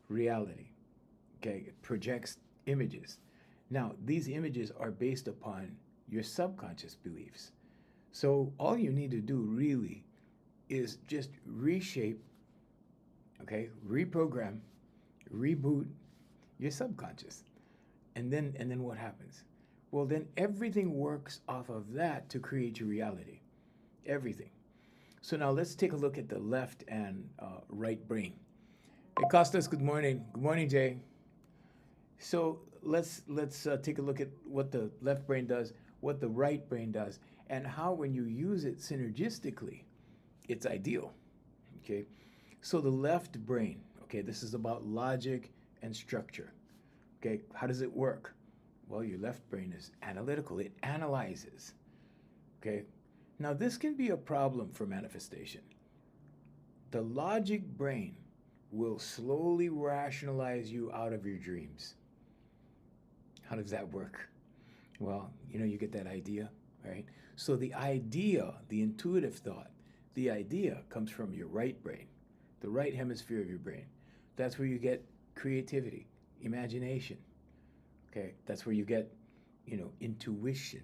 reality. Okay, it projects images. Now, these images are based upon your subconscious beliefs. So all you need to do really is just reshape, okay, reprogram, reboot your subconscious. And then what happens? Well, then everything works off of that to create your reality. Everything. So now let's take a look at the left and right brain. Hey, Costas, good morning. Good morning, Jay. So let's take a look at what the left brain does, what the right brain does, and how when you use it synergistically, it's ideal. Okay. So the left brain, okay, this is about logic and structure. Okay, how does it work? Well, your left brain is analytical. It analyzes. Okay. Now this can be a problem for manifestation. The logic brain will slowly rationalize you out of your dreams. How does that work? Well, you get that idea, right? So the idea, the intuitive thought, the idea comes from your right brain, the right hemisphere of your brain. That's where you get creativity, imagination. Okay, that's where you get, intuition.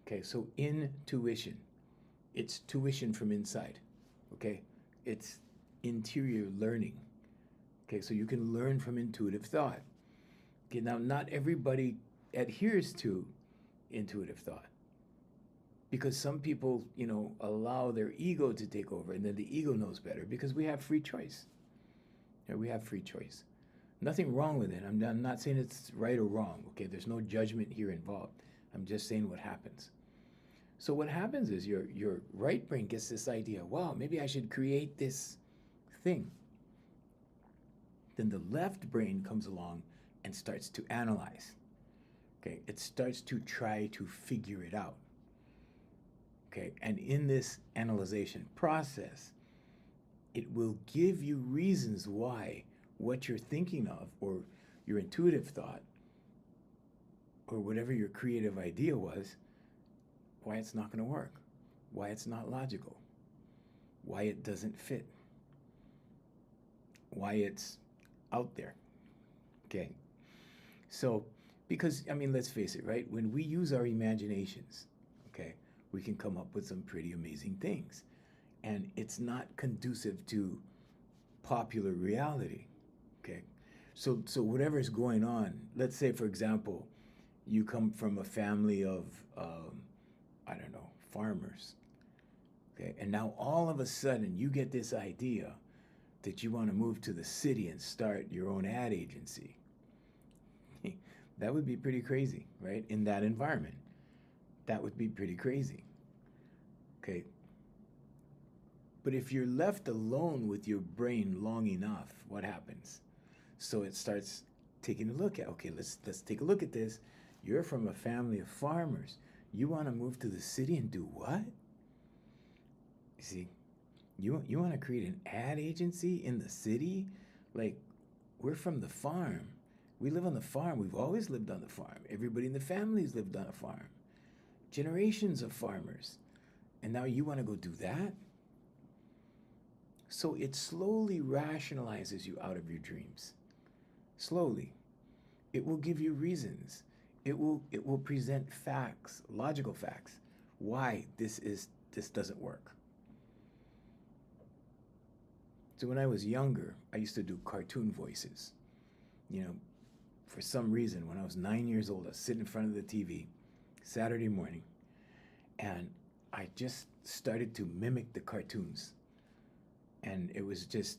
Okay, so intuition, it's tuition from inside. Okay, it's interior learning. Okay, so you can learn from intuitive thought. Okay, now not everybody adheres to intuitive thought because some people, allow their ego to take over, and then the ego knows better because we have free choice. Yeah, we have free choice. Nothing wrong with it. I'm not saying it's right or wrong. Okay, there's no judgment here involved. I'm just saying what happens. So what happens is your right brain gets this idea. Wow, maybe I should create this thing. Then the left brain comes along and starts to analyze. Okay, it starts to try to figure it out. Okay, and in this analyzation process, it will give you reasons why what you're thinking of, or your intuitive thought, or whatever your creative idea was, why it's not going to work, why it's not logical, why it doesn't fit, why it's out there. Okay. So, because, let's face it, right? When we use our imaginations, okay, we can come up with some pretty amazing things. And it's not conducive to popular reality. Okay. So whatever's going on, let's say, for example, you come from a family of, I don't know, farmers. Okay. And now all of a sudden you get this idea that you want to move to the city and start your own ad agency. That would be pretty crazy, right? In that environment, that would be pretty crazy. Okay. But if you're left alone with your brain long enough, what happens? So it starts taking a look at, okay, let's take a look at this. You're from a family of farmers. You want to move to the city and do what? You see, you want to create an ad agency in the city? Like, we're from the farm. We live on the farm. We've always lived on the farm. Everybody in the family's lived on a farm. Generations of farmers. And now you want to go do that? So it slowly rationalizes you out of your dreams. Slowly. It will give you reasons. It will present facts, logical facts, why this doesn't work. So when I was younger, I used to do cartoon voices. For some reason, when I was 9 years old, I was sitting in front of the TV Saturday morning, and I just started to mimic the cartoons. And it was just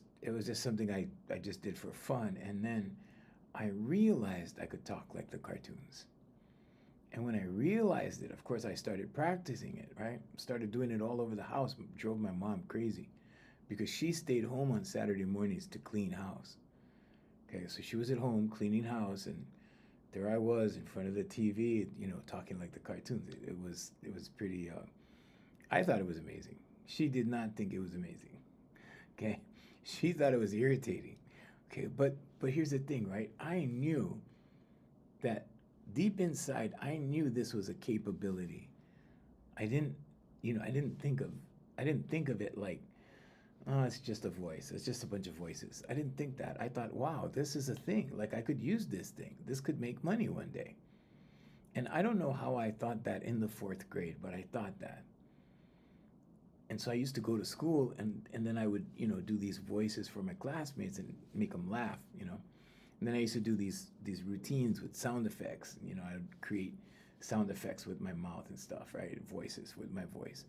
something I just did for fun. And then I realized I could talk like the cartoons. And when I realized it, of course, I started practicing it, right? Started doing it all over the house, drove my mom crazy because she stayed home on Saturday mornings to clean house. Okay, so she was at home cleaning house, and there I was in front of the TV, talking like the cartoons. It was pretty, I thought it was amazing. She did not think it was amazing. Okay, she thought it was irritating. Okay, but here's the thing, right? I knew that deep inside, I knew this was a capability. I didn't think of it like, oh, it's just a voice. It's just a bunch of voices. I didn't think that. I thought, wow, this is a thing. Like I could use this thing. This could make money one day. And I don't know how I thought that in the fourth grade, but I thought that. And so I used to go to school and then I would, do these voices for my classmates and make them laugh. And then I used to do these routines with sound effects. I would create sound effects with my mouth and stuff, right? Voices with my voice.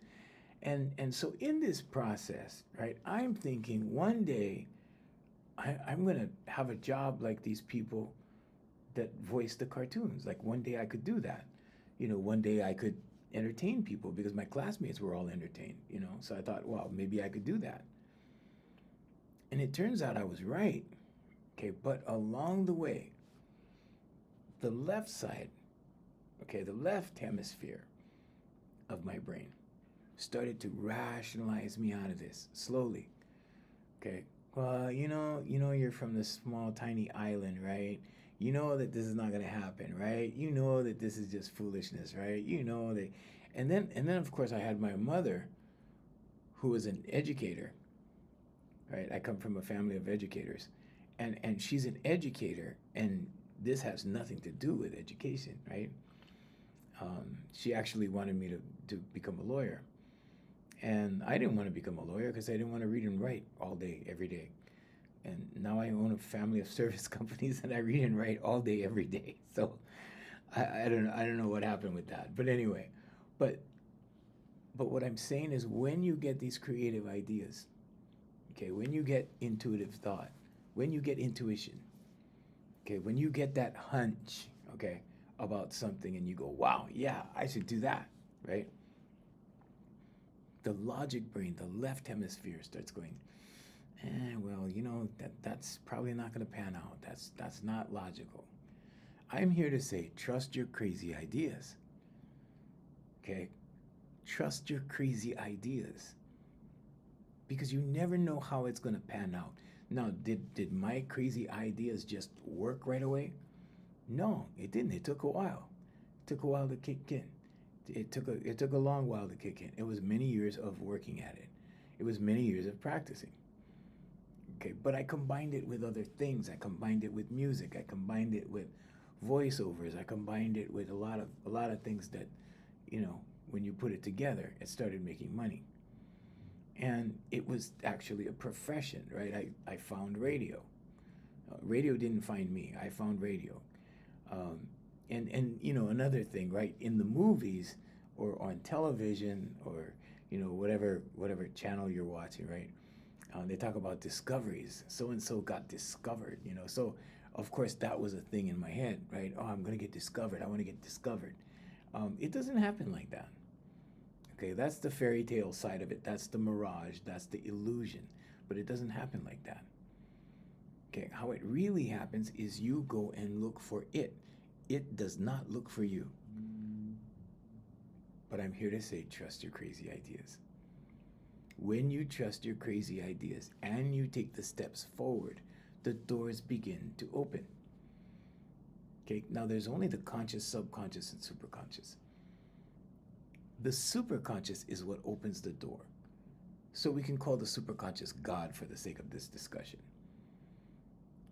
And so in this process, right, I'm thinking one day I'm going to have a job like these people that voice the cartoons. Like one day I could do that. One day I could entertain people because my classmates were all entertained. So I thought, well, maybe I could do that. And it turns out I was right. Okay, but along the way, the left side, okay, the left hemisphere of my brain started to rationalize me out of this slowly. Okay, well, you're from this small, tiny island, right? You know that this is not going to happen, right? You know that this is just foolishness, right? You know that, and then of course I had my mother, who was an educator, right? I come from a family of educators, and she's an educator, and this has nothing to do with education, right? She actually wanted me to become a lawyer. And I didn't want to become a lawyer because I didn't want to read and write all day, every day. And now I own a family of service companies and I read and write all day, every day. So I don't know what happened with that. But anyway, but what I'm saying is when you get these creative ideas, okay, when you get intuitive thought, when you get intuition, okay, when you get that hunch, okay, about something and you go, wow, yeah, I should do that, right? The logic brain, the left hemisphere starts going, well, that's probably not going to pan out. That's not logical. I'm here to say, trust your crazy ideas. Okay? Trust your crazy ideas. Because you never know how it's going to pan out. Now, did my crazy ideas just work right away? No, it didn't. It took a while. It took a while to kick in. It took a long while to kick in. It was many years of working at it. It was many years of practicing. Okay, but I combined it with other things. I combined it with music. I combined it with voiceovers. I combined it with a lot of things that, when you put it together, it started making money. And it was actually a profession, right? I found radio. Radio didn't find me. I found radio. And another thing, right? In the movies or on television or whatever channel you're watching, right? They talk about discoveries. So and so got discovered, So of course that was a thing in my head, right? Oh, I'm gonna get discovered. I want to get discovered. It doesn't happen like that. Okay, that's the fairy tale side of it. That's the mirage. That's the illusion. But it doesn't happen like that. Okay, how it really happens is you go and look for it. It does not look for you. But I'm here to say, trust your crazy ideas. When you trust your crazy ideas and you take the steps forward, the doors begin to open. Okay, now there's only the conscious, subconscious, and superconscious. The superconscious is what opens the door. So we can call the superconscious God for the sake of this discussion.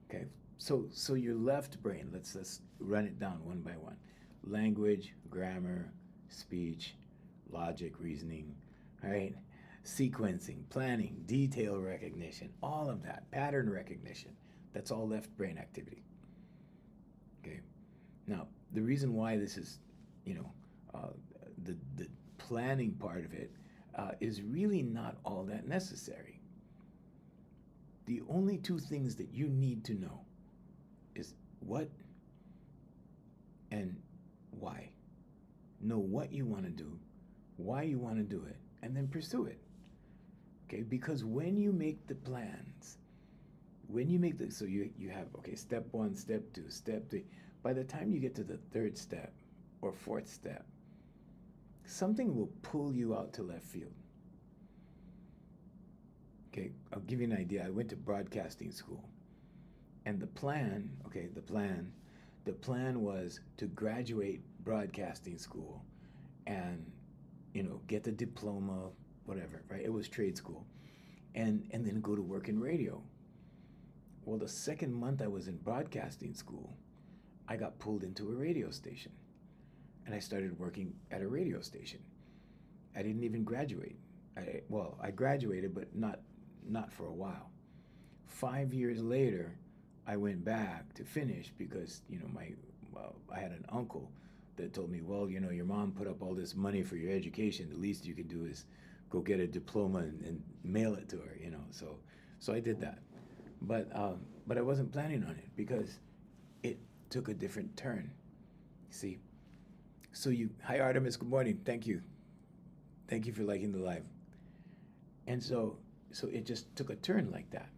Okay, so your left brain, let's run it down one by one. Language, grammar, speech, logic, reasoning, right? Sequencing, planning, detail recognition, all of that, pattern recognition, that's all left brain activity. Okay, now the reason why this is, the planning part of it is really not all that necessary. The only two things that you need to know is what and why. Know what you want to do, why you want to do it, and then pursue it. Okay, because when you make the plans, so you have, okay, step 1, step 2, step 3. By the time you get to the third step or fourth step, something will pull you out to left field. Okay, I'll give you an idea. I went to broadcasting school, and the plan was to graduate broadcasting school and, get the diploma, whatever, right? It was trade school. and then go to work in radio. Well, the second month I was in broadcasting school, I got pulled into a radio station, and I started working at a radio station. I didn't even graduate. I graduated, but not for a while. 5 years later, I went back to finish because I had an uncle that told me, well, your mom put up all this money for your education. The least you can do is go get a diploma and mail it to her. So I did that. But I wasn't planning on it because it took a different turn. See? So hi Artemis, good morning. Thank you. Thank you for liking the live. And so it just took a turn like that.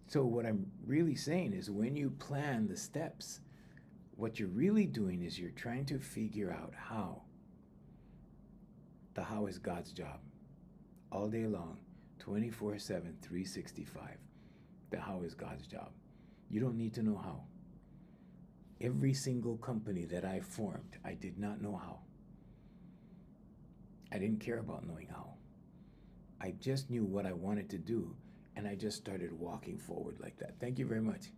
So what I'm really saying is when you plan the steps, what you're really doing is you're trying to figure out how. The how is God's job. All day long, 24/7, 365. The how is God's job. You don't need to know how. Every single company that I formed, I did not know how. I didn't care about knowing how. I just knew what I wanted to do, and I just started walking forward like that. Thank you very much.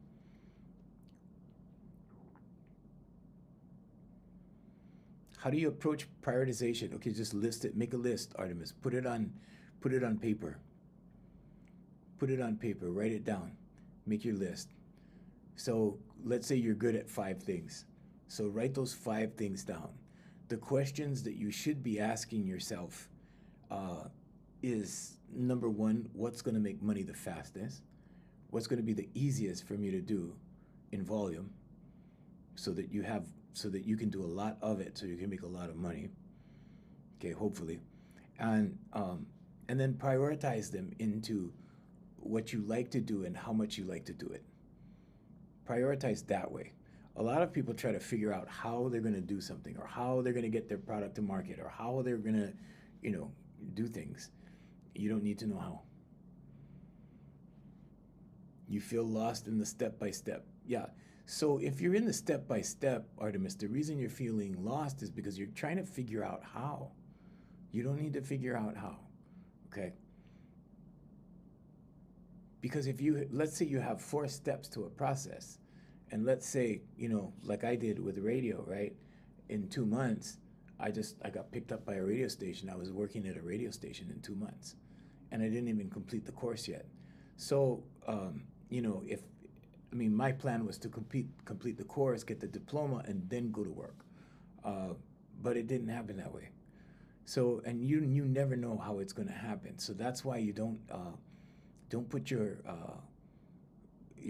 How do you approach prioritization? Okay, just list it. Make a list, Artemis. Put it on paper. Put it on paper. Write it down. Make your list. So let's say you're good at 5 things. So write those 5 things down. The questions that you should be asking yourself is, number 1, what's going to make money the fastest? What's going to be the easiest for me to do in volume so that you can do a lot of it so you can make a lot of money. Okay, hopefully. And then prioritize them into what you like to do and how much you like to do it. Prioritize that way. A lot of people try to figure out how they're going to do something or how they're going to get their product to market or how they're going to, do things. You don't need to know how. You feel lost in the step-by-step. Yeah. So if you're in the step-by-step, Artemis, the reason you're feeling lost is because you're trying to figure out how. You don't need to figure out how, okay? Because let's say you have 4 steps to a process, and let's say, like I did with radio, right? In 2 months, I got picked up by a radio station. I was working at a radio station in 2 months, and I didn't even complete the course yet. So, my plan was to complete the course, get the diploma, and then go to work. But it didn't happen that way. So, and you never know how it's going to happen. So that's why you don't put your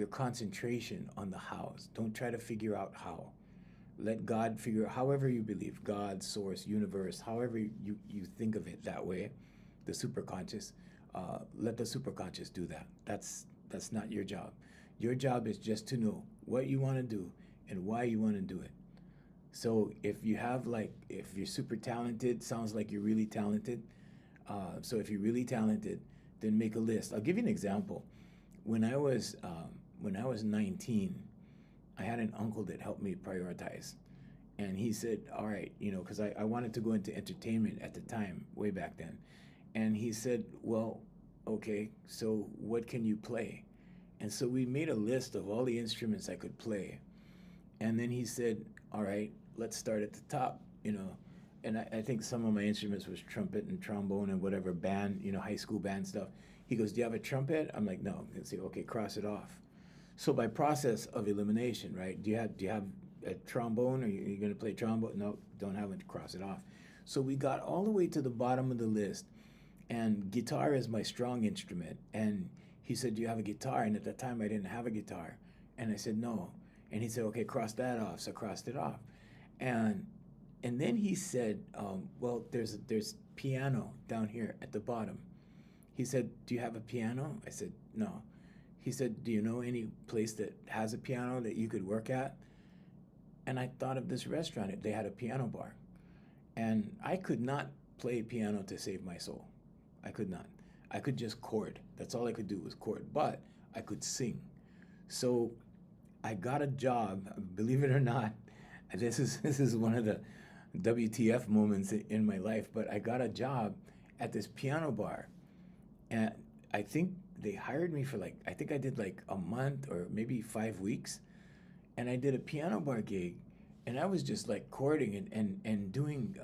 concentration on the hows. Don't try to figure out how. Let God figure out, however you believe, God, source, universe, however you think of it that way, the superconscious, let the superconscious do that. That's not your job. Your job is just to know what you want to do and why you want to do it. So if you're super talented, sounds like you're really talented. So if you're really talented, then make a list. I'll give you an example. When I was 19, I had an uncle that helped me prioritize. And he said, all right, because I wanted to go into entertainment at the time, way back then. And he said, well, okay, so what can you play? And so we made a list of all the instruments I could play. And then he said, all right, let's start at the top, And I think some of my instruments was trumpet and trombone and whatever band, high school band stuff. He goes, do you have a trumpet? I'm like, no. He'll say, okay, cross it off. So by process of elimination, right? Do you have a trombone? Are you going to play trombone? No, don't have it. Cross it off. So we got all the way to the bottom of the list, and guitar is my strong instrument. And he said, do you have a guitar? And at that time, I didn't have a guitar. And I said, no. And he said, okay, cross that off. So I crossed it off. And then he said, well, there's piano down here at the bottom. He said, do you have a piano? I said, no. He said, do you know any place that has a piano that you could work at? And I thought of this restaurant. They had a piano bar. And I could not play piano to save my soul. I could not. I could just chord. That's all I could do was chord. But I could sing. So I got a job, believe it or not. This is one of the WTF moments in my life, but I got a job at this piano bar, and I think they hired me for like, I think I did like a month or maybe 5 weeks, and I did a piano bar gig, and I was just like chording and doing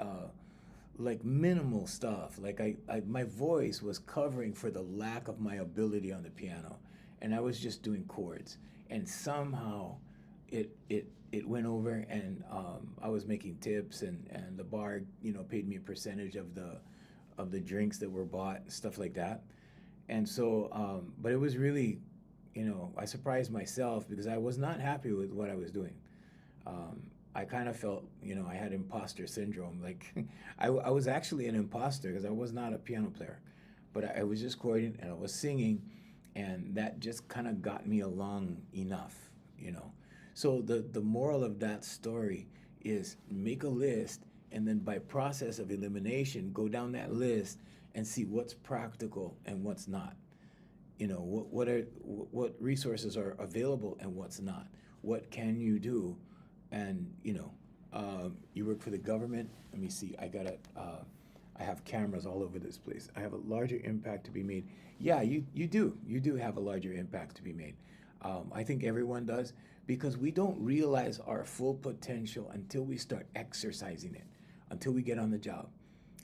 like minimal stuff. Like my voice was covering for the lack of my ability on the piano, and I was just doing chords, and somehow it went over, and I was making tips, and the bar, you know, paid me a percentage of the drinks that were bought and stuff like that. And so, but it was really, you know, I surprised myself because I was not happy with what I was doing. I kind of felt, you know, I had imposter syndrome. Like, I was actually an imposter because I was not a piano player, but I was just chording and I was singing, and that just kind of got me along enough, you know. So the moral of that story is make a list, and then by process of elimination, go down that list and see what's practical and what's not. You know, what resources are available and what's not. What can you do? And you know, you work for the government. Let me see. I have cameras all over this place. I have a larger impact to be made. Yeah, you do have a larger impact to be made. I think everyone does, because we don't realize our full potential until we start exercising it, until we get on the job,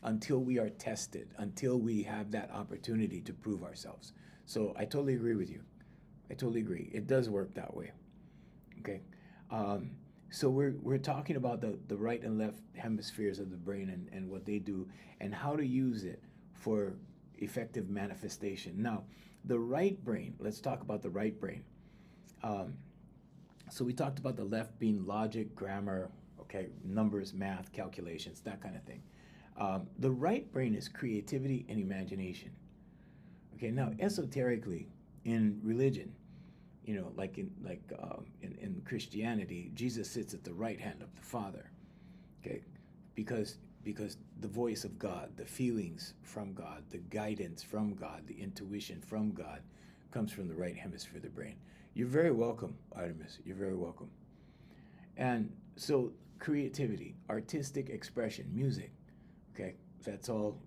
until we are tested, until we have that opportunity to prove ourselves. So I totally agree with you. I totally agree. It does work that way. Okay. So we're talking about the right and left hemispheres of the brain, and what they do and how to use it for effective manifestation. Now, the right brain, let's talk about the right brain. So we talked about the left being logic, grammar, okay, numbers, math, calculations, that kind of thing. The right brain is creativity and imagination. Okay, now esoterically in religion, you know, like in Christianity, Jesus sits at the right hand of the Father. Okay, because the voice of God, the feelings from God, the guidance from God, the intuition from God comes from the right hemisphere of the brain. You're very welcome, Artemis. You're very welcome. And so creativity, artistic expression, music, okay, that's all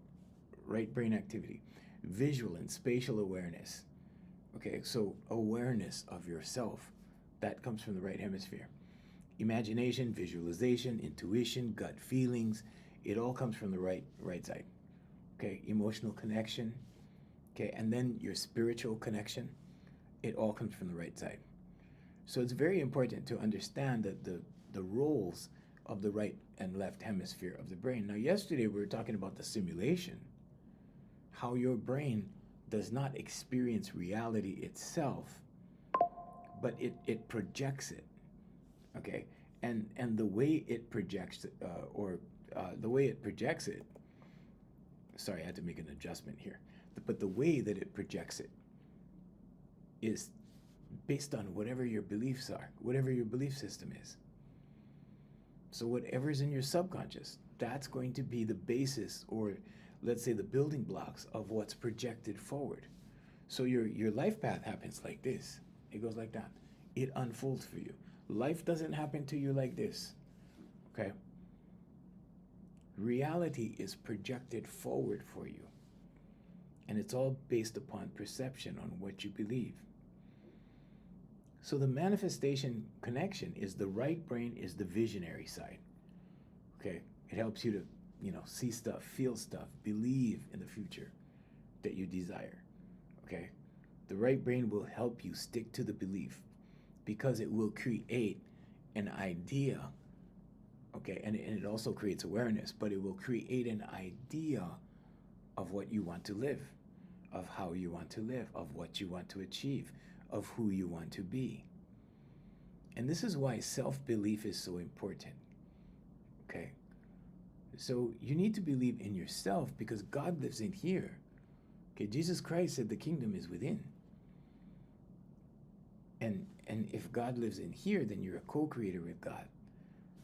right brain activity. Visual and spatial awareness. Okay, so awareness of yourself, that comes from the right hemisphere. Imagination, visualization, intuition, gut feelings, it all comes from the right side. Okay, emotional connection. Okay, and then your spiritual connection, it all comes from the right side. So it's very important to understand that the roles of the right and left hemisphere of the brain. Now, yesterday we were talking about the simulation, how your brain does not experience reality itself, but it projects it. Okay, and the way it projects it, the way it projects it. Sorry, I had to make an adjustment here. But the way that it projects it is based on whatever your beliefs are, whatever your belief system is. So whatever's in your subconscious, that's going to be the basis, or let's say the building blocks of what's projected forward. So your life path happens like this. It goes like that. It unfolds for you. Life doesn't happen to you like this. Okay? Reality is projected forward for you. And it's all based upon perception on what you believe. So the manifestation connection is the right brain is the visionary side. Okay? It helps you to, you know, see stuff, feel stuff, believe in the future that you desire. Okay? The right brain will help you stick to the belief because it will create an idea. Okay? And it also creates awareness, but it will create an idea of what you want to live, of how you want to live, of what you want to achieve, of who you want to be. And this is why self-belief is so important. Okay? So you need to believe in yourself because God lives in here. Okay, Jesus Christ said the kingdom is within. And if God lives in here, then you're a co-creator with God.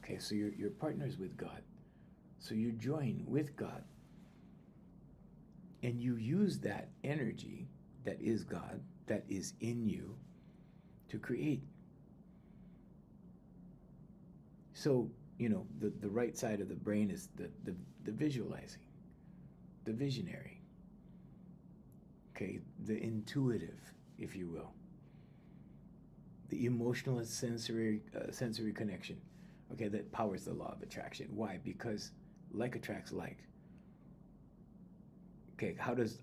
Okay, so you're partners with God. So you join with God. And you use that energy that is God, that is in you, to create. So, you know, the right side of the brain is the visualizing, the visionary. okay, the intuitive, if you will, the emotional and sensory connection, okay, that powers the law of attraction. Why? Because like attracts like. Okay, how does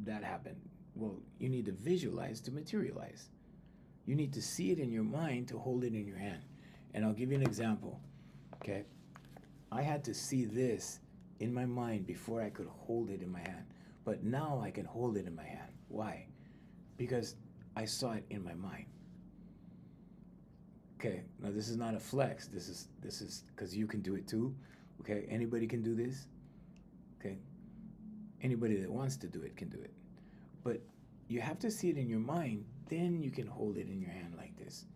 that happen? Well, you need to visualize to materialize. You need to see it in your mind to hold it in your hand. And I'll give you an example. Okay, I had to see this in my mind before I could hold it in my hand. But now I can hold it in my hand. Why? Because I saw it in my mind. Okay, now this is not a flex. This is because you can do it too. Okay, anybody can do this. Okay, anybody that wants to do it can do it. But you have to see it in your mind, then you can hold it in your hand like this.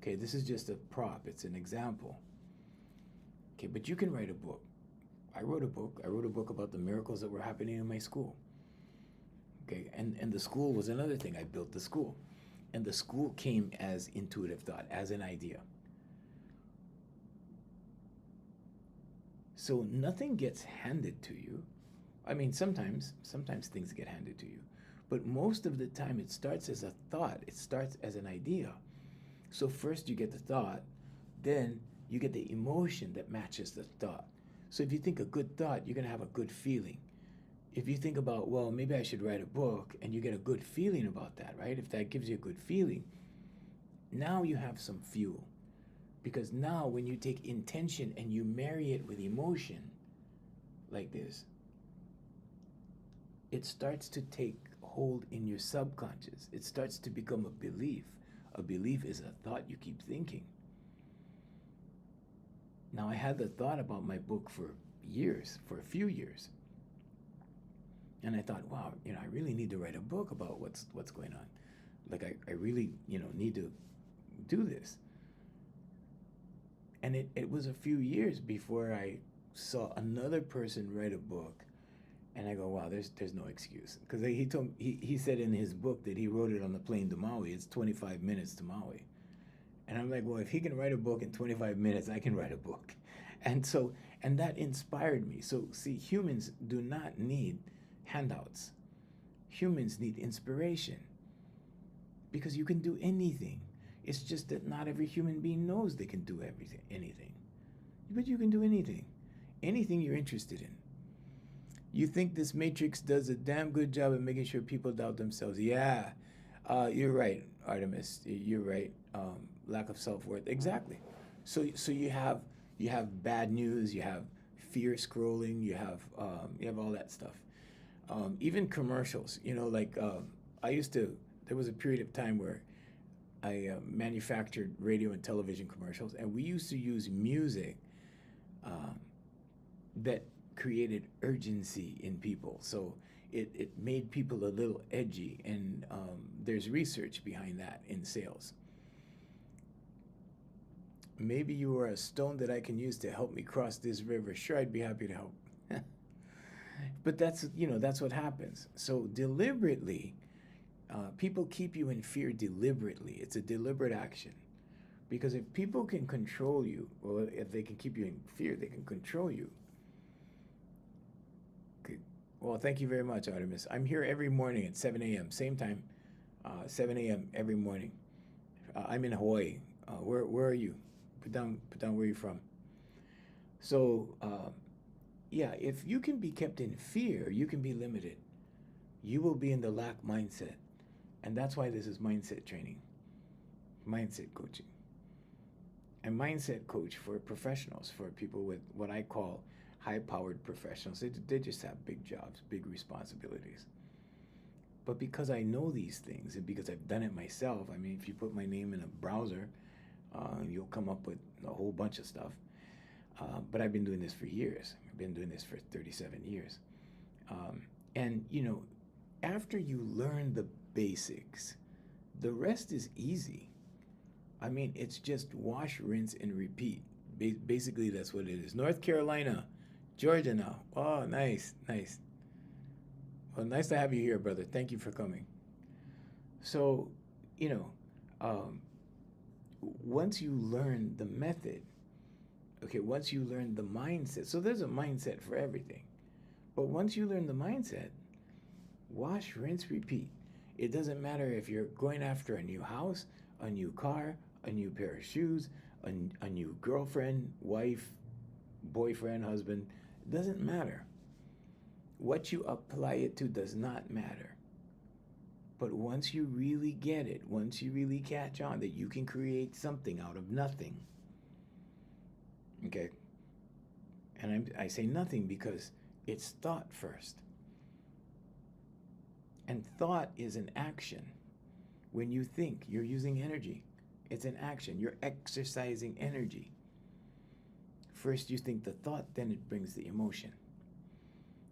Okay, this is just a prop. It's an example. Okay, but you can write a book. I wrote a book. I wrote a book about the miracles that were happening in my school. Okay, and the school was another thing. I built the school. And the school came as intuitive thought, as an idea. So nothing gets handed to you. I mean, sometimes things get handed to you. But most of the time it starts as a thought. It starts as an idea. So first you get the thought, then you get the emotion that matches the thought. So if you think a good thought, you're going to have a good feeling. If you think about, well, maybe I should write a book, and you get a good feeling about that, right? If that gives you a good feeling, now you have some fuel. Because now when you take intention and you marry it with emotion, like this, it starts to take hold in your subconscious. It starts to become a belief. A belief is a thought you keep thinking. Now, I had the thought about my book for years, for a few years. And I thought, wow, I really need to write a book about what's going on. Like, I really, need to do this. And it was a few years before I saw another person write a book. And I go, wow, there's no excuse. Because he said in his book that he wrote it on the plane to Maui. It's 25 minutes to Maui. And I'm like, well, if he can write a book in 25 minutes, I can write a book. And that inspired me. So see, humans do not need handouts. Humans need inspiration. Because you can do anything. It's just that not every human being knows they can do anything. But you can do anything. Anything you're interested in. You think this matrix does a damn good job of making sure people doubt themselves. Yeah, you're right, Artemis. You're right. Lack of self-worth. Exactly. So you have bad news. You have fear scrolling. You have all that stuff. Even commercials. There was a period of time where I manufactured radio and television commercials, and we used to use music that created urgency in people. So it made people a little edgy, and there's research behind that in sales. Maybe you are a stone that I can use to help me cross this river. Sure, I'd be happy to help. But that's what happens. So deliberately, people keep you in fear deliberately. It's a deliberate action. Because if people can control you, or if they can keep you in fear, they can control you. Okay. Well, thank you very much, Artemis. I'm here every morning at 7 a.m., same time, 7 a.m. every morning. I'm in Hawaii. Where are you? Put down where you're from. So, if you can be kept in fear, you can be limited. You will be in the lack mindset. And that's why this is mindset training, mindset coaching. And mindset coach for professionals, for people with what I call high-powered professionals. They just have big jobs, big responsibilities. But because I know these things, and because I've done it myself, I mean, if you put my name in a browser, you'll come up with a whole bunch of stuff. But I've been doing this for years. I've been doing this for 37 years. And after you learn the basics, the rest is easy. I mean, it's just wash, rinse, and repeat. Basically, that's what it is. North Carolina, Georgia now. Oh, nice. Well, nice to have you here, brother. Thank you for coming. So, once you learn the method, okay, once you learn the mindset, so there's a mindset for everything. But once you learn the mindset, Wash, rinse, repeat. It doesn't matter if you're going after a new house, a new car, a new pair of shoes, a new girlfriend, wife, boyfriend, husband. It doesn't matter. What you apply it to does not matter. But once you really get it, once you really catch on that you can create something out of nothing, okay? And I say nothing because it's thought first. And thought is an action. When you think, you're using energy. It's an action. You're exercising energy. First you think the thought, then it brings the emotion.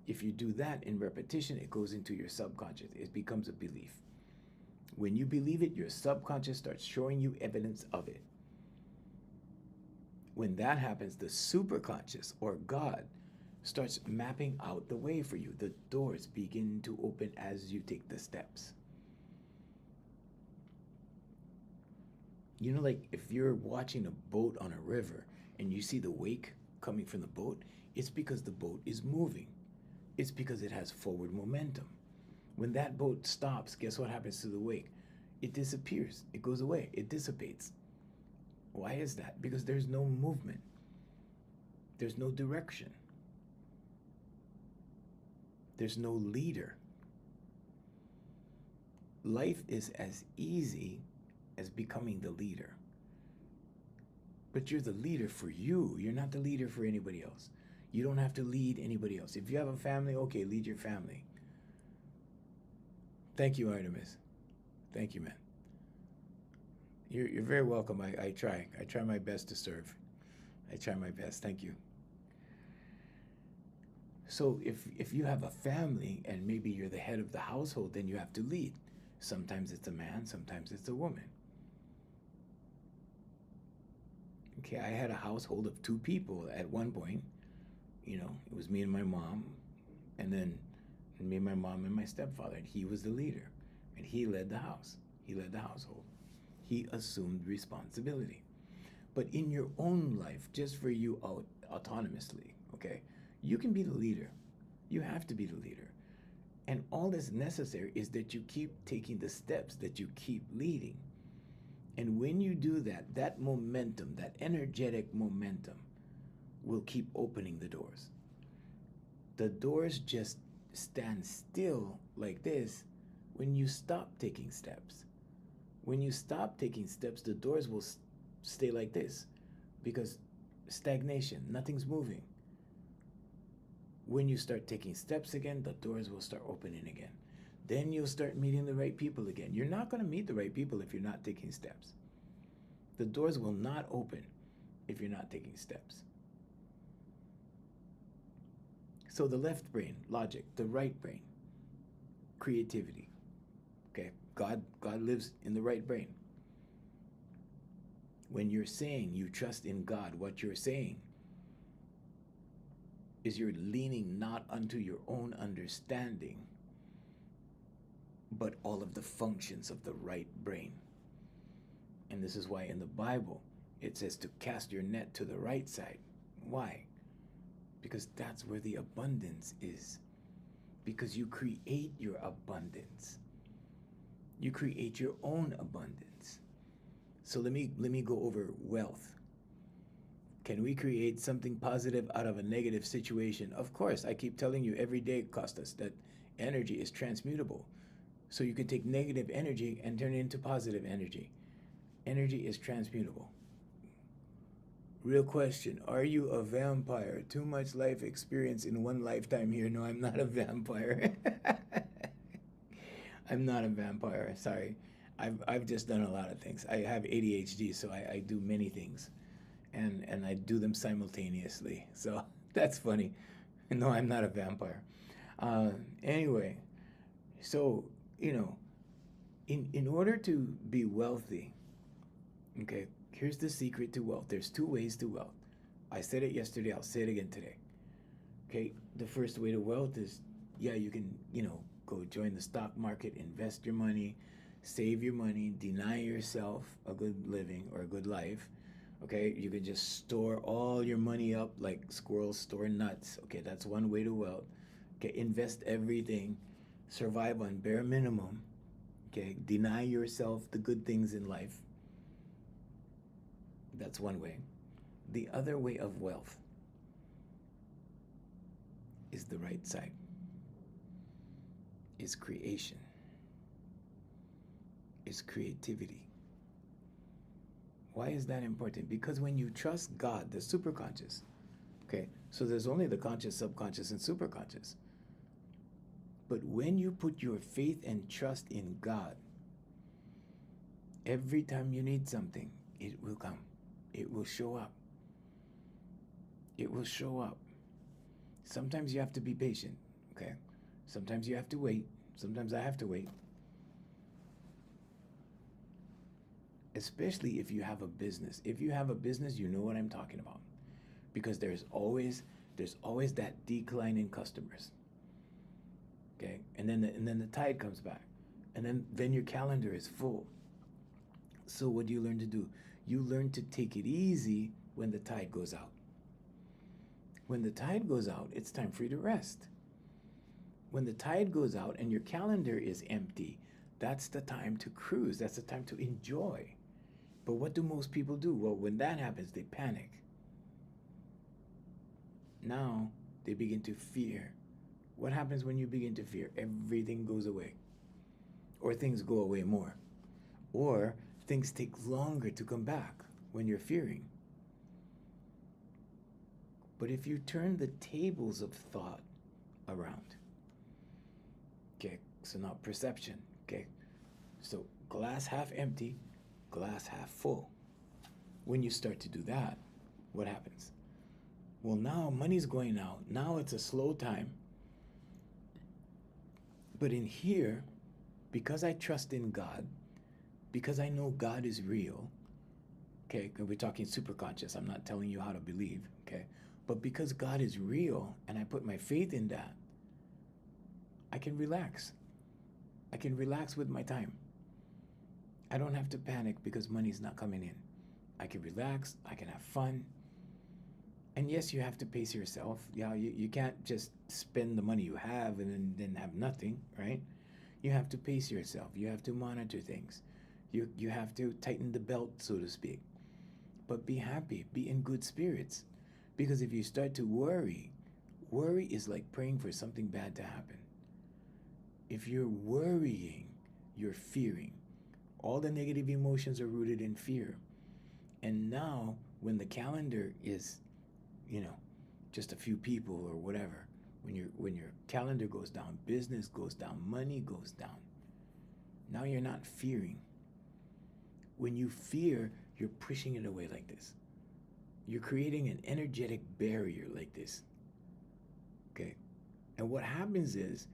If you do that in repetition, it goes into your subconscious. It becomes a belief. When you believe it, your subconscious starts showing you evidence of it. When that happens, the superconscious, or God, starts mapping out the way for you. The doors begin to open as you take the steps. You know, like if you're watching a boat on a river and you see the wake coming from the boat, it's because the boat is moving. It's because it has forward momentum. When that boat stops, guess what happens to the wake? It disappears. It goes away. It dissipates. Why is that? Because there's no movement. There's no direction. There's no leader. Life is as easy as becoming the leader. But you're the leader for you. You're not the leader for anybody else. You don't have to lead anybody else. If you have a family, okay, lead your family. Thank you, Artemis. Thank you, man. You're very welcome. I try. I try my best to serve. I try my best. Thank you. So if you have a family and maybe you're the head of the household, then you have to lead. Sometimes it's a man, sometimes it's a woman. Okay, I had a household of 2 people at one point. You know, it was me and my mom, and then me and my mom and my stepfather, and he was the leader, and he led the house. He led the household. He assumed responsibility. But in your own life, just for you autonomously, okay, you can be the leader. You have to be the leader. And all that's necessary is that you keep taking the steps, that you keep leading. And when you do that, that momentum, that energetic momentum, will keep opening the doors. The doors just stand still like this when you stop taking steps. When you stop taking steps, the doors will stay like this because stagnation, nothing's moving. When you start taking steps again, the doors will start opening again. Then you'll start meeting the right people again. You're not going to meet the right people if you're not taking steps. The doors will not open if you're not taking steps. So the left brain, logic, the right brain, creativity. Okay, God lives in the right brain. When you're saying you trust in God, what you're saying is you're leaning not unto your own understanding, but all of the functions of the right brain. And this is why in the Bible it says to cast your net to the right side. Why? Because that's where the abundance is. Because you create your abundance. You create your own abundance. So let me go over wealth. Can we create something positive out of a negative situation? Of course. I keep telling you every day, Costas, that energy is transmutable. So you can take negative energy and turn it into positive energy. Energy is transmutable. Real question, are you a vampire? Too much life experience in one lifetime here. No, I'm not a vampire. I'm not a vampire, sorry. I've just done a lot of things. I have ADHD, so I do many things. And I do them simultaneously. So that's funny. No, I'm not a vampire. Anyway, so, you know, in order to be wealthy, okay, here's the secret to wealth. There's 2 ways to wealth. I said it yesterday, I'll say it again today. Okay, the first way to wealth is, yeah, you can, go join the stock market, invest your money, save your money, deny yourself a good living or a good life. Okay, you can just store all your money up like squirrels store nuts. Okay, that's one way to wealth. Okay, invest everything. survive on bare minimum, okay? Deny yourself the good things in life. That's one way. The other way of wealth is the right side, is creation, is creativity. Why is that important? Because when you trust God, the superconscious, okay, so there's only the conscious, subconscious, and superconscious. But when you put your faith and trust in God, every time you need something, it will come. It will show up. It will show up. Sometimes you have to be patient, okay? Sometimes you have to wait. Sometimes I have to wait. Especially if you have a business. If you have a business, you know what I'm talking about. Because there's always that decline in customers. Okay? And then the tide comes back. And then your calendar is full. So what do you learn to do? You learn to take it easy when the tide goes out. When the tide goes out, it's time for you to rest. When the tide goes out and your calendar is empty, that's the time to cruise. That's the time to enjoy. But what do most people do? Well, when that happens, they panic. Now they begin to fear. What happens when you begin to fear? Everything goes away. Or things go away more. Or things take longer to come back when you're fearing. But if you turn the tables of thought around, okay, so now perception, okay, so glass half empty, glass half full. When you start to do that, what happens? Well, now money's going out. Now it's a slow time. But in here, because I trust in God, because I know God is real, okay, we're talking superconscious. I'm not telling you how to believe, okay? But because God is real and I put my faith in that, I can relax. I can relax with my time. I don't have to panic because money's not coming in. I can relax. I can have fun. And yes, you have to pace yourself. Yeah, you can't just spend the money you have and then have nothing, right? You have to pace yourself. You have to monitor things. You have to tighten the belt, so to speak. But be happy. Be in good spirits. Because if you start to worry is like praying for something bad to happen. If you're worrying, you're fearing. All the negative emotions are rooted in fear. And now, when the calendar is, just a few people or whatever, when your calendar goes down, business goes down, money goes down, now you're not fearing. When you fear, you're pushing it away like this. You're creating an energetic barrier like this. Okay? And what happens is,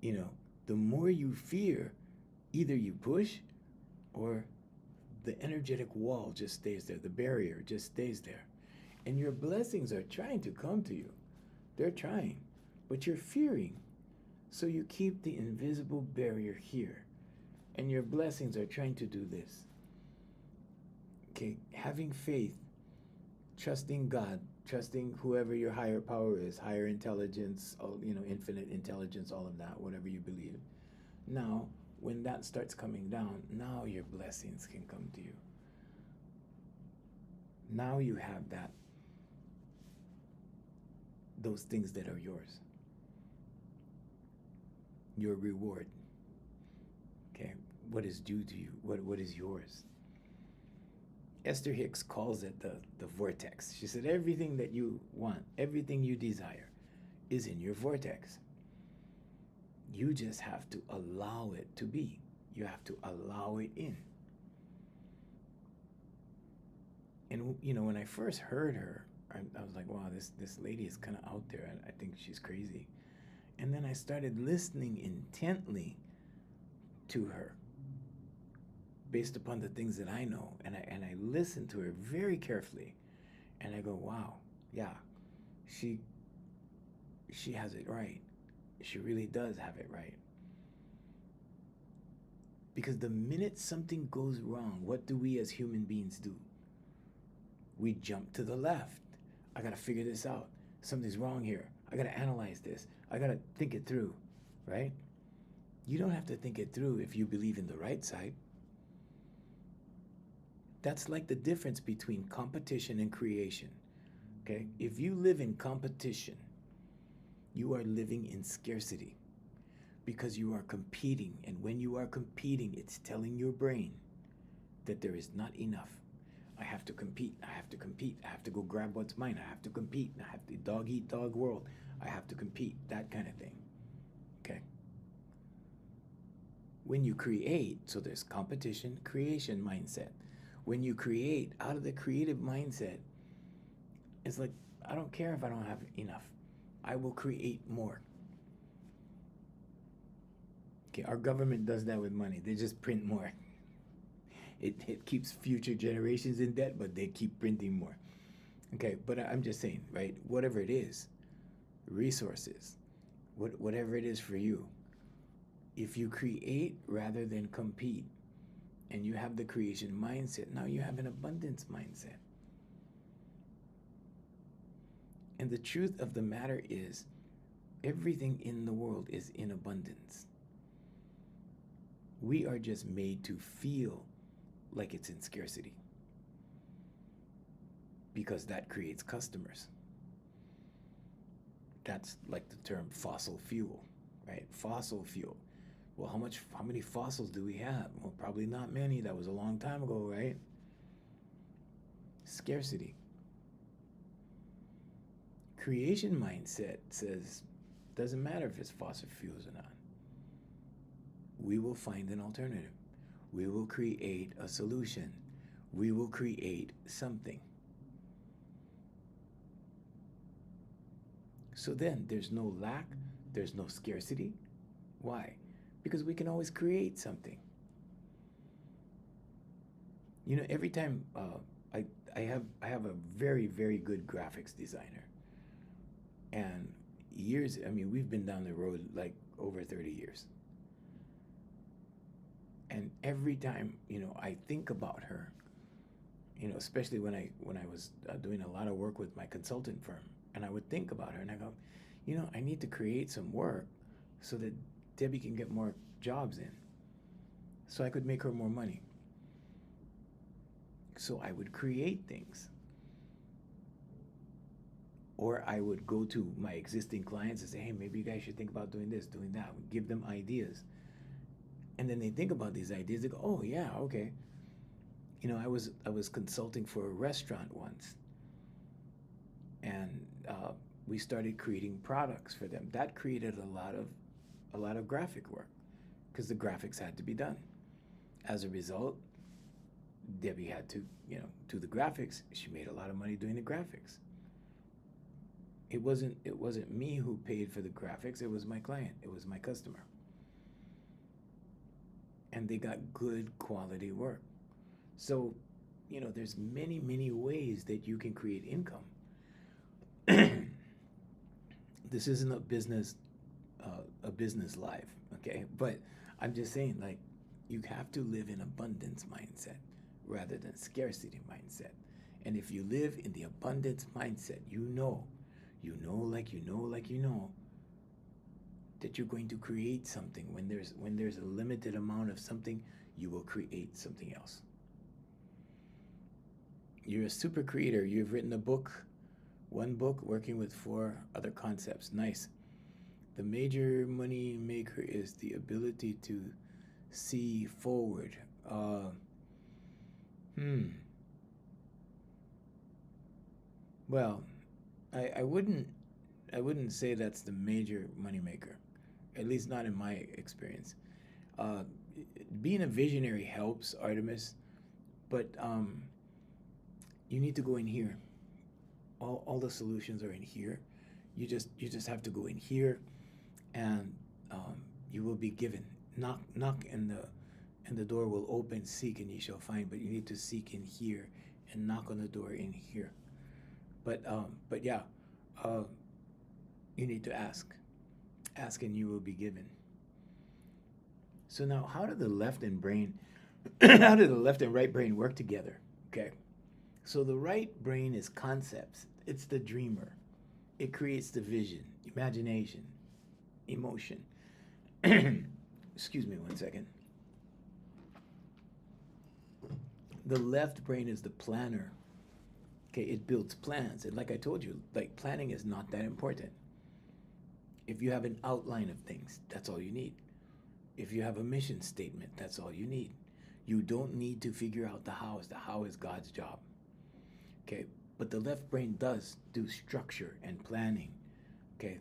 the more you fear, either you push or the energetic wall just stays there. The barrier just stays there. And your blessings are trying to come to you. They're trying. But you're fearing. So you keep the invisible barrier here. And your blessings are trying to do this. Okay? Having faith, trusting God, trusting whoever your higher power is, higher intelligence, infinite intelligence, all of that, whatever you believe. Now, when that starts coming down, now your blessings can come to you. Now you have those things that are yours. Your reward. Okay, what is due to you? What is yours? Esther Hicks calls it the vortex. She said everything that you want, everything you desire is in your vortex. You just have to allow it to be. You have to allow it in. And when I first heard her, I was like, wow, this lady is kind of out there. I think she's crazy. And then I started listening intently to her, based upon the things that I know, and I listened to her very carefully, and I go, wow, yeah, she has it right. She really does have it right. Because the minute something goes wrong, what do we as human beings do? We jump to the left. I gotta figure this out. Something's wrong here. I gotta analyze this. I gotta think it through, right? You don't have to think it through if you believe in the right side. That's like the difference between competition and creation. Okay? If you live in competition, you are living in scarcity because you are competing. And when you are competing, it's telling your brain that there is not enough. I have to compete. I have to compete. I have to go grab what's mine. I have to compete. I have to dog eat dog world. I have to compete. That kind of thing. Okay? When you create, so there's competition, creation mindset. When you create, out of the creative mindset, it's like, I don't care if I don't have enough. I will create more. Okay, our government does that with money. They just print more. It keeps future generations in debt, but they keep printing more. Okay, but I'm just saying, right? Whatever it is, resources, whatever it is for you, if you create rather than compete, and you have the creation mindset, now you have an abundance mindset. And the truth of the matter is, everything in the world is in abundance. We are just made to feel like it's in scarcity because that creates customers. That's like the term fossil fuel, right? Fossil fuel. Well, how many fossils do we have? Well, probably not many. That was a long time ago, right? Scarcity. Creation mindset says, doesn't matter if it's fossil fuels or not. We will find an alternative. We will create a solution. We will create something. So then there's no lack, there's no scarcity. Why? Because we can always create something. You know, every time I have a very, very good graphics designer. And years, I mean, we've been down the road like over 30 years. And every time, you know, I think about her, you know, especially when I was doing a lot of work with my consultant firm, and I would think about her and I go, you know, I need to create some work so that Debbie can get more jobs in, so I could make her more money. So I would create things. Or I would go to my existing clients and say, hey, maybe you guys should think about doing this, doing that. Give them ideas. And then they think about these ideas. They go, oh, yeah, okay. You know, I was consulting for a restaurant once. And we started creating products for them. That created a lot of graphic work because the graphics had to be done. As a result, Debbie had to, you know, do the graphics. She made a lot of money doing the graphics. It wasn't me who paid for the graphics. It was my client. It was my customer. And they got good quality work. So, you know, there's many, many ways that you can create income. This isn't a business live, okay? But I'm just saying, like, you have to live in abundance mindset rather than scarcity mindset. And if you live in the abundance mindset, you know that you're going to create something. When there's a limited amount of something, you will create something else. You're a super creator. You've written a book, one book, working with 4 other concepts. Nice. The major money maker is the ability to see forward. Well, I wouldn't say that's the major moneymaker, at least not in my experience. Being a visionary helps, Artemis, but you need to go in here. All the solutions are in here. You just have to go in here, and you will be given. Knock, and the door will open. Seek, and ye shall find. But you need to seek in here and knock on the door in here. But yeah, you need to ask. Ask, and you will be given. So now, how do the left and right brain work together? Okay. So the right brain is concepts. It's the dreamer. It creates the vision, imagination, emotion. excuse me one second. The left brain is the planner. Okay, it builds plans. And like I told you, like planning is not that important. If you have an outline of things, that's all you need. If you have a mission statement, that's all you need. You don't need to figure out the hows. The how is God's job. Okay, but the left brain does do structure and planning. Okay,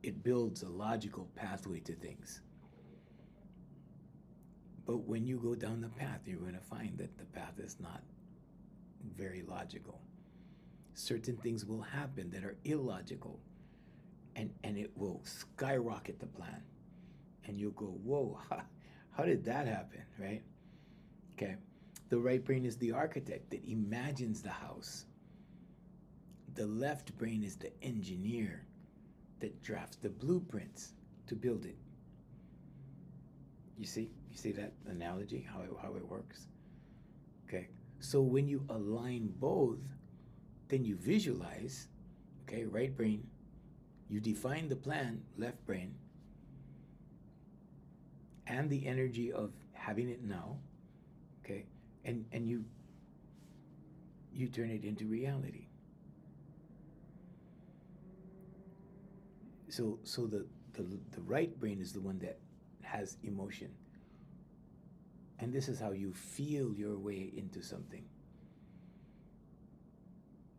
it builds a logical pathway to things. But when you go down the path, you're going to find that the path is not very logical. Certain things will happen that are illogical, and it will skyrocket the plan. And you'll go, whoa, how did that happen, right? Okay. The right brain is the architect that imagines the house. The left brain is the engineer that drafts the blueprints to build it. You see that analogy, how it works? Okay. So when you align both, then you visualize, okay, right brain, you define the plan, left brain, and the energy of having it now, okay, and you turn it into reality. So the right brain is the one that has emotion. And this is how you feel your way into something.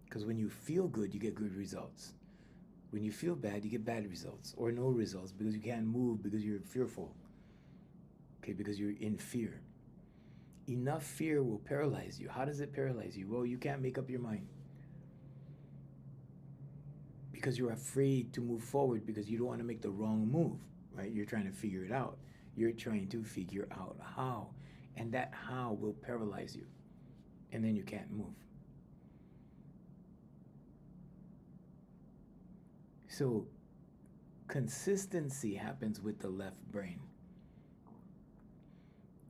Because when you feel good, you get good results. When you feel bad, you get bad results or no results because you can't move because you're fearful. Okay, because you're in fear. Enough fear will paralyze you. How does it paralyze you? Well, you can't make up your mind. Because you're afraid to move forward because you don't want to make the wrong move, right? You're trying to figure it out. You're trying to figure out how. And that how will paralyze you. And then you can't move. So consistency happens with the left brain.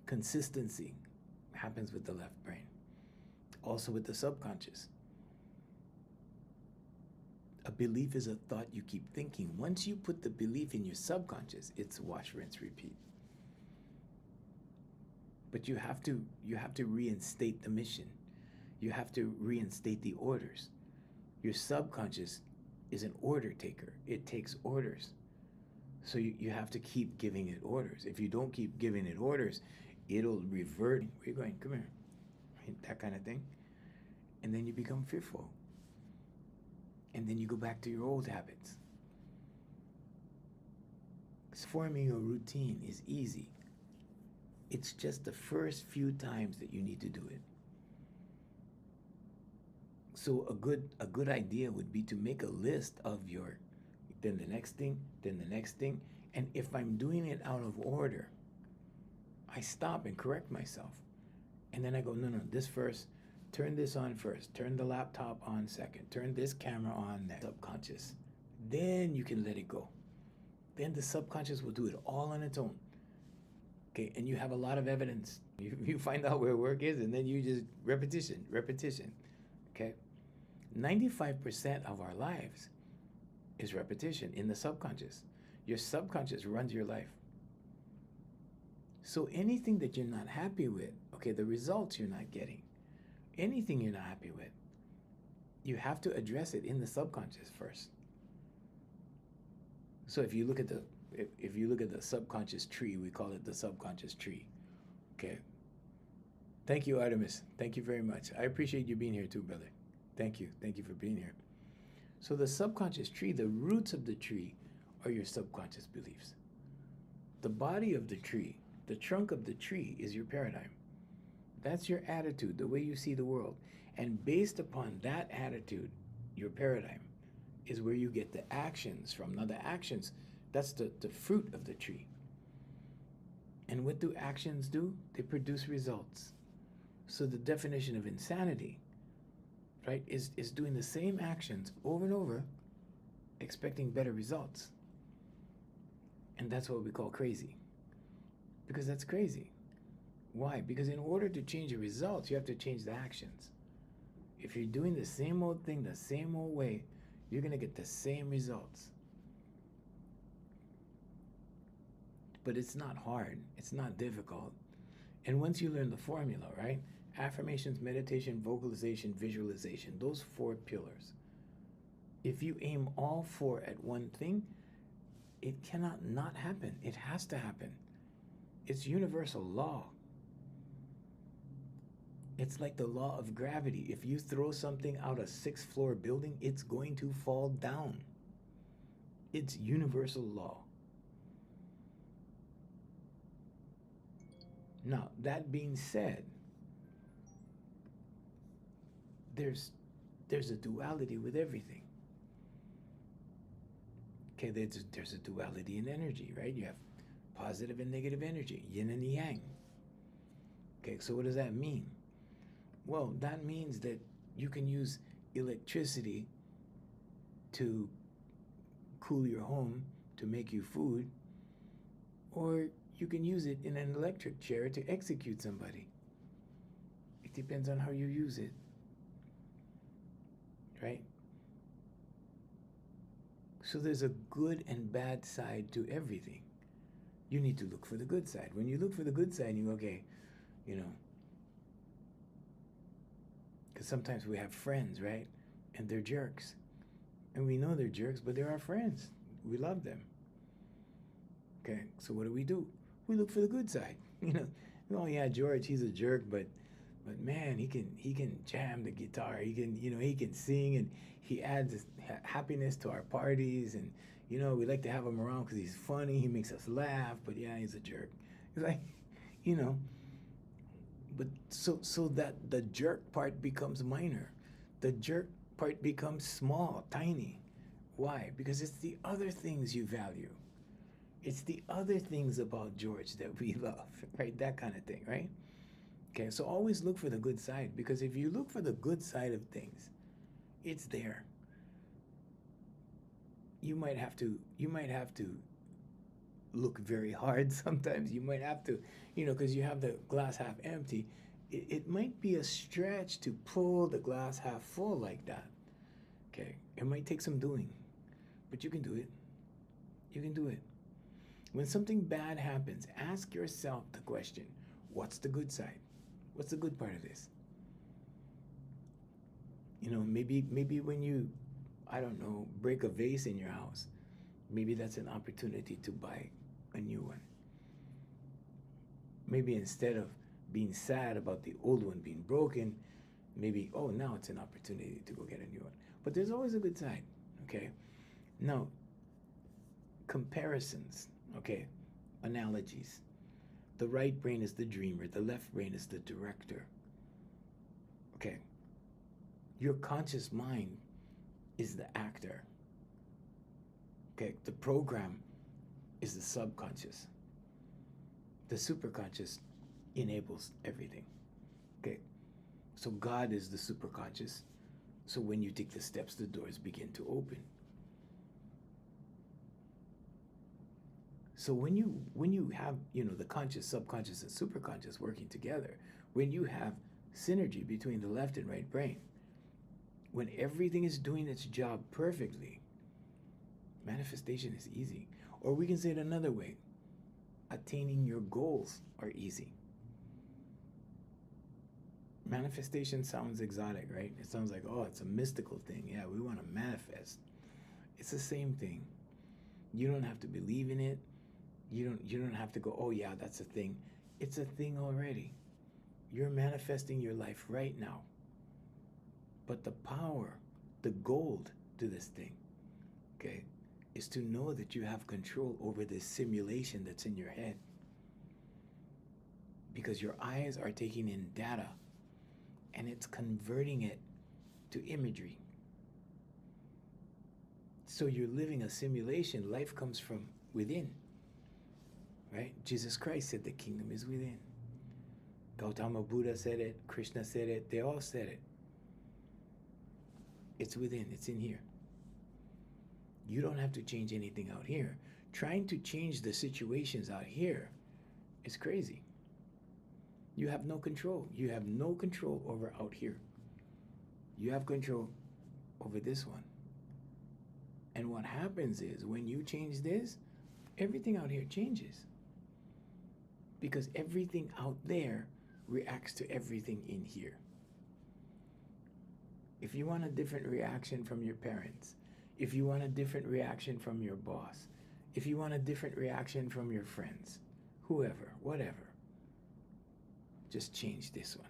Consistency happens with the left brain. Also with the subconscious. A belief is a thought you keep thinking. Once you put the belief in your subconscious, it's wash, rinse, repeat. But you have to reinstate the mission. You have to reinstate the orders. Your subconscious is an order taker. It takes orders. So you have to keep giving it orders. If you don't keep giving it orders, it'll revert. Where are you going? Come here. Right? That kind of thing. And then you become fearful. And then you go back to your old habits. Forming a routine is easy. It's just the first few times that you need to do it. So a good idea would be to make a list of then the next thing, then the next thing. And if I'm doing it out of order, I stop and correct myself. And then I go, no, this first, turn this on first, turn the laptop on second, turn this camera on next. Subconscious. Then you can let it go. Then the subconscious will do it all on its own. Okay, and you have a lot of evidence. You find out where work is, and then you just repetition. Okay? 95% of our lives is repetition in the subconscious. Your subconscious runs your life. So anything that you're not happy with, okay, the results you're not getting, anything you're not happy with, you have to address it in the subconscious first. So if you look at the subconscious tree, we call it the subconscious tree. Okay. Thank you, Artemis. Thank you very much. I appreciate you being here too, brother. Thank you. Thank you for being here. So the subconscious tree, the roots of the tree are your subconscious beliefs. The body of the tree, the trunk of the tree is your paradigm. That's your attitude, the way you see the world. And based upon that attitude, your paradigm is where you get the actions from. Now the actions, that's the fruit of the tree. And what do actions do? They produce results. So the definition of insanity, right, is doing the same actions over and over, expecting better results. And that's what we call crazy. Because that's crazy. Why? Because in order to change the results, you have to change the actions. If you're doing the same old thing the same old way, you're going to get the same results. but it's not hard. It's not difficult. And once you learn the formula, right? Affirmations, meditation, vocalization, visualization, those four pillars. If you aim all four at one thing, it cannot not happen. It has to happen. It's universal law. It's like the law of gravity. If you throw something out a 6th-floor building, it's going to fall down. It's universal law. Now, that being said, there's a duality with everything. Okay, there's a duality in energy, right? You have positive and negative energy, yin and yang. Okay, so what does that mean? Well, that means that you can use electricity to cool your home, to make you food, or you can use it in an electric chair to execute somebody. It depends on how you use it, right? So there's a good and bad side to everything. You need to look for the good side. When you look for the good side, you go, okay, you know, because sometimes we have friends, right? And they're jerks. And we know they're jerks, but they're our friends. We love them. Okay, so what do? We look for the good side. You know, oh yeah, George, he's a jerk, but man, he can jam the guitar. He can sing, and he adds happiness to our parties. And we like to have him around because he's funny. He makes us laugh. But yeah, he's a jerk. It's like, but so that the jerk part becomes minor. The jerk part becomes small, tiny. Why? Because it's the other things you value. It's the other things about George that we love, right? That kind of thing, right? Okay, so always look for the good side, because if you look for the good side of things, it's there. You might have to look very hard sometimes. You might have to, because you have the glass half empty. It might be a stretch to pull the glass half full like that. Okay, it might take some doing, but you can do it. You can do it. When something bad happens, ask yourself the question, what's the good side? What's the good part of this? Maybe when you, I don't know, break a vase in your house, maybe that's an opportunity to buy a new one. Maybe instead of being sad about the old one being broken, maybe, oh, now it's an opportunity to go get a new one. But there's always a good side, okay? Now, comparisons, okay, analogies. The right brain is the dreamer, the left brain is the director. Okay. Your conscious mind is the actor. Okay, the program is the subconscious. The superconscious enables everything. Okay, so God is the superconscious. So when you take the steps, the doors begin to open. So when you have, the conscious, subconscious, and superconscious working together, when you have synergy between the left and right brain, when everything is doing its job perfectly, manifestation is easy. Or we can say it another way, attaining your goals are easy. Manifestation sounds exotic, right? It sounds like, oh, it's a mystical thing. Yeah, we want to manifest. It's the same thing. You don't have to believe in it. You don't have to go, oh yeah, that's a thing. It's a thing already. You're manifesting your life right now. But the power, the gold to this thing, okay, is to know that you have control over this simulation that's in your head. Because your eyes are taking in data and it's converting it to imagery. So you're living a simulation. Life comes from within. Right? Jesus Christ said the kingdom is within. Gautama Buddha said it. Krishna said it. They all said it. It's within. It's in here. You don't have to change anything out here. Trying to change the situations out here is crazy. You have no control. You have no control over out here. You have control over this one. And what happens is when you change this, everything out here changes. because everything out there reacts to everything in here. If you want a different reaction from your parents, if you want a different reaction from your boss, if you want a different reaction from your friends, whoever, whatever, just change this one.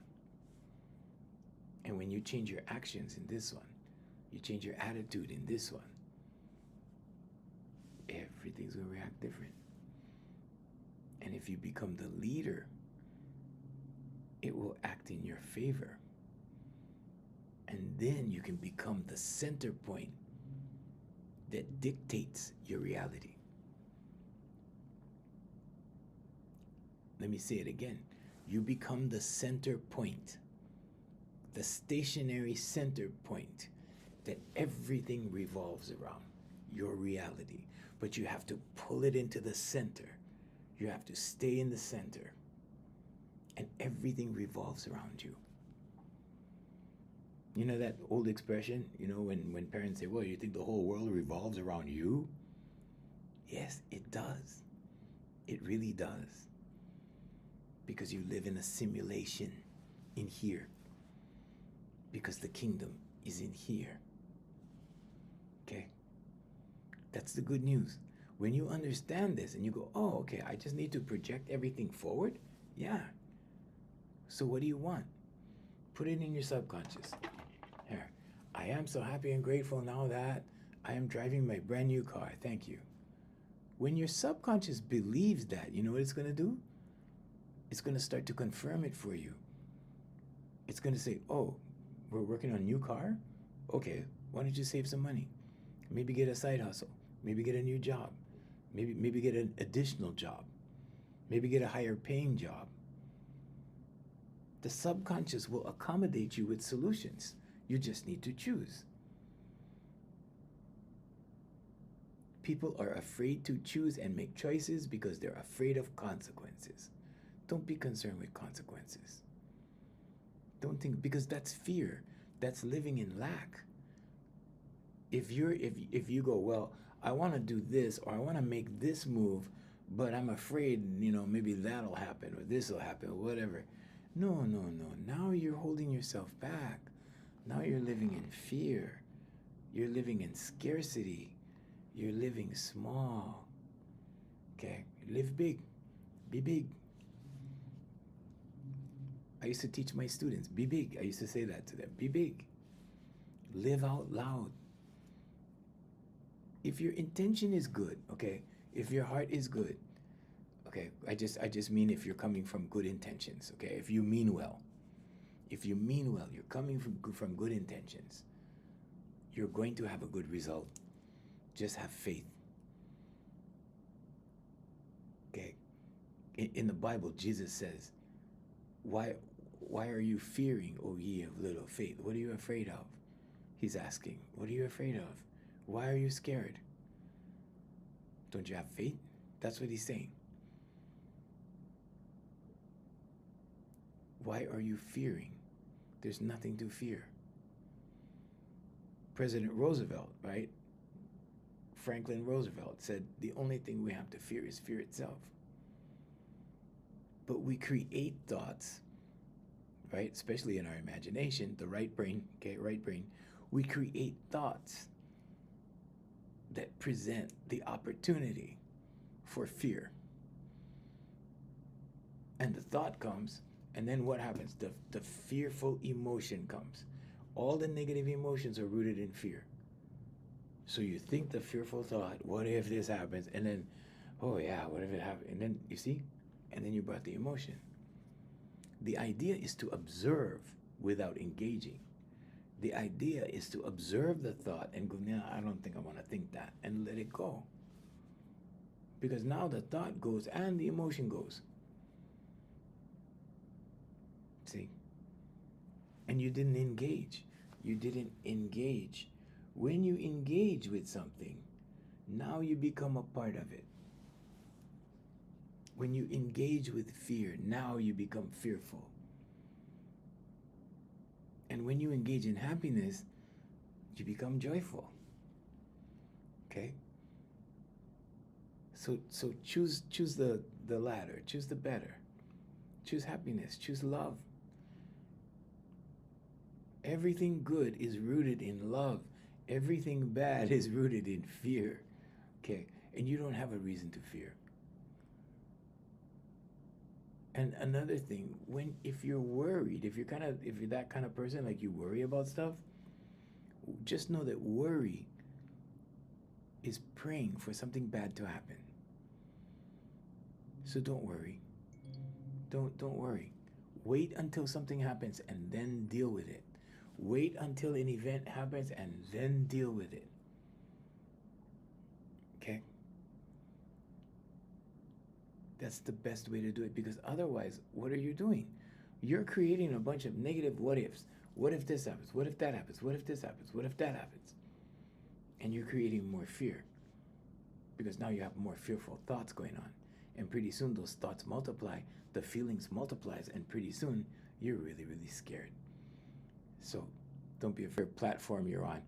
And when you change your actions in this one, you change your attitude in this one, everything's going to react different. And if you become the leader, it will act in your favor. And then you can become the center point that dictates your reality. Let me say it again. You become the center point, the stationary center point that everything revolves around, your reality. But you have to pull it into the center. You have to stay in the center. And everything revolves around you. You know that old expression, when parents say, well, you think the whole world revolves around you? Yes, it does. It really does. Because you live in a simulation in here. Because the kingdom is in here. Okay? That's the good news. When you understand this and you go, oh, okay, I just need to project everything forward? Yeah. So what do you want? Put it in your subconscious. Here, I am so happy and grateful now that I am driving my brand new car. Thank you. When your subconscious believes that, you know what it's going to do? It's going to start to confirm it for you. It's going to say, oh, we're working on a new car? Okay, why don't you save some money? Maybe get a side hustle. Maybe get a new job. Maybe get an additional job. Maybe get a higher paying job. The subconscious will accommodate you with solutions. You just need to choose. People are afraid to choose and make choices because they're afraid of consequences. Don't be concerned with consequences. Don't think, because that's fear. That's living in lack. If you go, well, I want to do this or I want to make this move, but I'm afraid, maybe that'll happen or this will happen or whatever. No. Now you're holding yourself back. Now you're living in fear. You're living in scarcity. You're living small. Okay? Live big. Be big. I used to teach my students, be big. I used to say that to them. Be big. Live out loud. If your intention is good, okay? If your heart is good, okay? I just mean if you're coming from good intentions, okay? If you mean well. If you mean well, you're coming from good intentions. You're going to have a good result. Just have faith. Okay? In the Bible, Jesus says, why are you fearing, O ye of little faith? What are you afraid of? He's asking, what are you afraid of? Why are you scared? Don't you have faith? That's what he's saying. Why are you fearing? There's nothing to fear. President Roosevelt, right? Franklin Roosevelt said, the only thing we have to fear is fear itself. But we create thoughts, right? Especially in our imagination, the right brain, we create thoughts that present the opportunity for fear. And the thought comes, and then what happens? The fearful emotion comes. All the negative emotions are rooted in fear. So you think the fearful thought, what if this happens? And then, oh yeah, what if it happens? And then, you see? And then you brought the emotion. The idea is to observe without engaging. The idea is to observe the thought and go, no, I don't think I want to think that, and let it go. Because now the thought goes and the emotion goes. See? And you didn't engage. You didn't engage. When you engage with something, now you become a part of it. When you engage with fear, now you become fearful. And when you engage in happiness, you become joyful. Okay? So choose the the latter, choose the better, choose happiness, choose love. Everything good is rooted in love. Everything bad is rooted in fear. Okay? And you don't have a reason to fear. And another thing, if you're worried, if you're that kind of person, like you worry about stuff, just know that worry is praying for something bad to happen. So don't worry. Don't worry. Wait until something happens and then deal with it. Wait until an event happens and then deal with it. Okay? That's the best way to do it, because otherwise, what are you doing? You're creating a bunch of negative what ifs. What if this happens? What if that happens? What if this happens? What if that happens? And you're creating more fear, because now you have more fearful thoughts going on. And pretty soon those thoughts multiply, the feelings multiplies, and pretty soon you're really, really scared. So don't be afraid of the platform you're on.